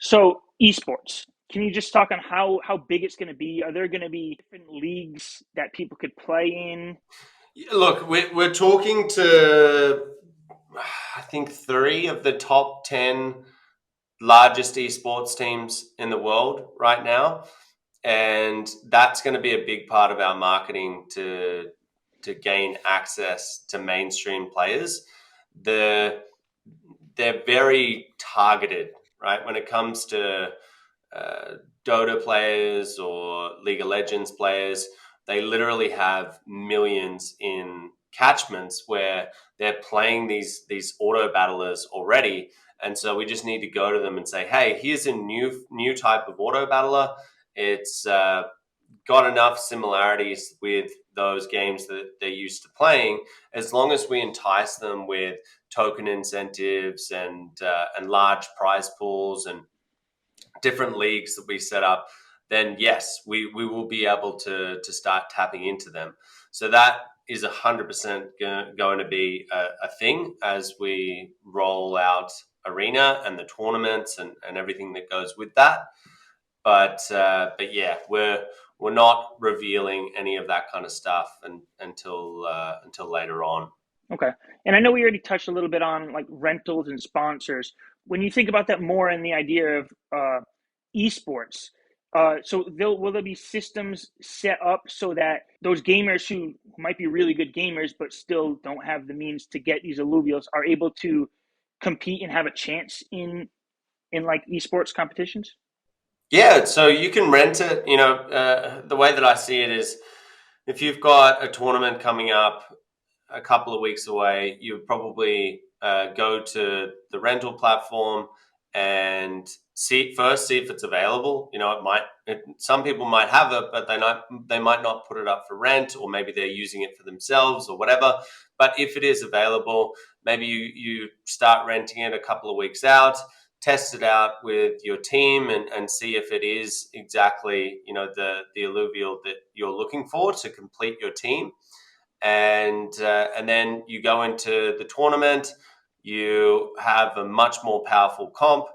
So esports. Can you just talk on how big it's going to be? Are there going to be different leagues that people could play in? Look, we're talking to, I think, three of the top 10 largest esports teams in the world right now. And that's going to be a big part of our marketing to gain access to mainstream players. The They're very targeted, right? When it comes to uh, Dota players or League of Legends players, they literally have millions in catchments where they're playing these auto battlers already, and so we just need to go to them and say, "Hey, here's a new type of auto battler. It's got enough similarities with those games that they're used to playing, as long as we entice them with token incentives and large prize pools and different leagues that we set up, then yes, we will be able to start tapping into them. So that is 100% going to be a thing as we roll out Arena and the tournaments and everything that goes with that. But yeah, we're not revealing any of that kind of stuff until later on. Okay. And I know we already touched a little bit on like rentals and sponsors. When you think about that more in the idea of esports, so will there be systems set up so that those gamers who might be really good gamers but still don't have the means to get these alluvials are able to compete and have a chance in like esports competitions? Yeah, so you can rent it. The way that I see it is, if you've got a tournament coming up a couple of weeks away, you probably go to the rental platform and see if it's available. Some people might have it, but they might not put it up for rent, or maybe they're using it for themselves or whatever. But if it is available, maybe you start renting it a couple of weeks out, test it out with your team, and see if it is exactly the alluvial that you're looking for to complete your team. And then you go into the tournament. You have a much more powerful comp,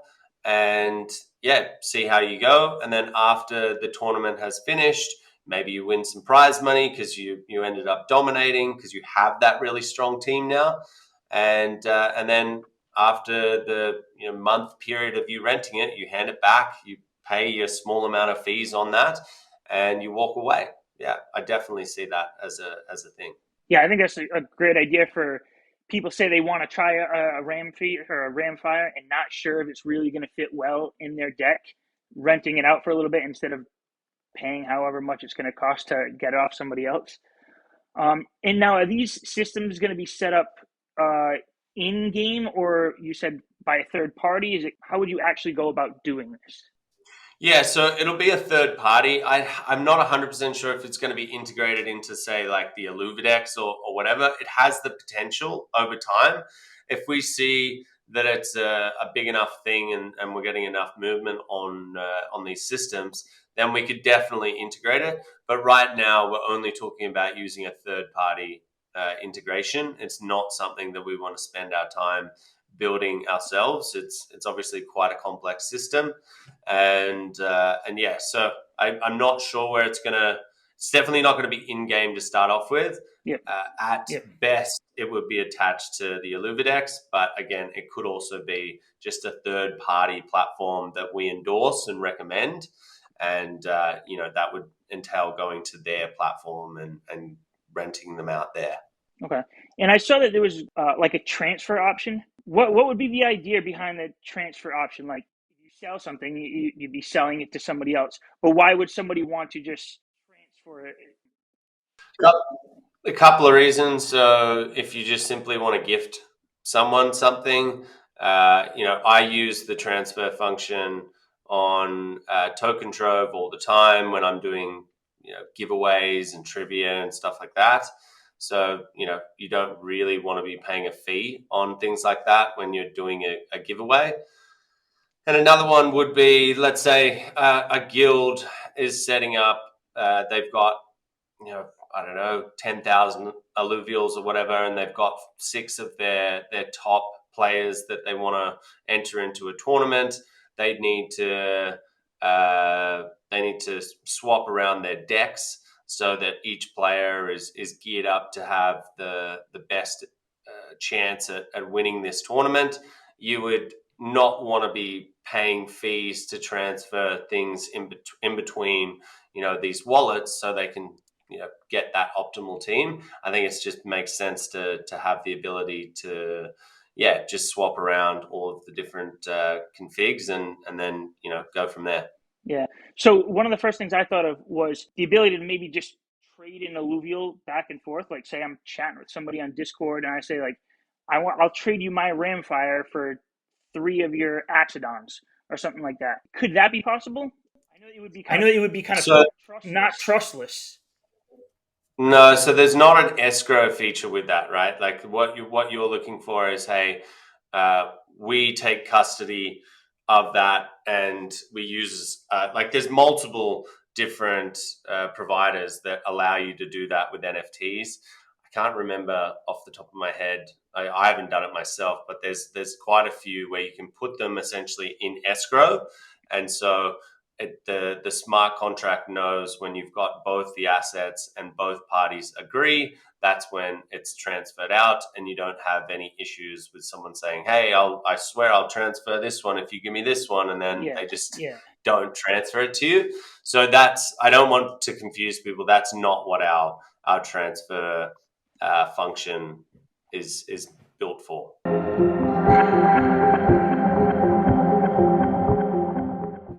and yeah, see how you go. And then after the tournament has finished, maybe you win some prize money because you ended up dominating because you have that really strong team now. And then after the month period of you renting it, you hand it back. You pay a small amount of fees on that, and you walk away. Yeah, I definitely see that as a thing. Yeah, I think that's a great idea for people say they want to try a ram feed or a ram fire and not sure if it's really going to fit well in their deck, renting it out for a little bit instead of paying however much it's going to cost to get it off somebody else. And now, are these systems going to be set up uh, in game, or you said by a third party? Is it how would you actually go about doing this? Yeah, so it'll be a third party. I'm not 100% sure if it's going to be integrated into, say, like the Illuvidex or whatever. It has the potential over time. If we see that it's a big enough thing, and we're getting enough movement on these systems, then we could definitely integrate it. But right now, we're only talking about using a third party integration. It's not something that we want to spend our time building ourselves. It's obviously quite a complex system, and yeah, so I'm not sure where it's gonna. It's definitely not going to be in game to start off with. Yep. At Yep. best, it would be attached to the Illuvidex, but again, it could also be just a third party platform that we endorse and recommend, and that would entail going to their platform and renting them out there. Okay. And I saw that there was like a transfer option. What would be the idea behind the transfer option? Like, if you sell something, you'd be selling it to somebody else. But why would somebody want to just transfer it? A couple of reasons. So if you just simply want to gift someone something, I use the transfer function on Token Trove all the time when I'm doing giveaways and trivia and stuff like that. So you don't really want to be paying a fee on things like that when you're doing a giveaway. And another one would be, let's say a guild is setting up. They've got I don't know, 10,000 alluvials or whatever, and they've got six of their top players that they want to enter into a tournament. they need to swap around their decks so that each player is geared up to have the best chance at winning this tournament. You would not want to be paying fees to transfer things in between, these wallets so they can, get that optimal team. I think it just makes sense to have the ability to, just swap around all of the different configs and then, go from there. Yeah. So one of the first things I thought of was the ability to maybe just trade in alluvial back and forth. Like, say I'm chatting with somebody on Discord and I say like, I'll trade you my Ramfire for 3 of your Axodons or something like that. Could that be possible? I know it would be kind of So not trustless. no, so there's not an escrow feature with that, right? Like what you're looking for is, hey, we take custody of that, and we use like there's multiple different providers that allow you to do that with NFTs. I can't remember off the top of my head. I haven't done it myself, but there's quite a few where you can put them essentially in escrow, and so the smart contract knows when you've got both the assets and both parties agree, that's when it's transferred out, and you don't have any issues with someone saying, hey, I swear I'll transfer this one if you give me this one, and then Yeah. they just Yeah. don't transfer it to you. So I don't want to confuse people. That's not what our transfer function is built for.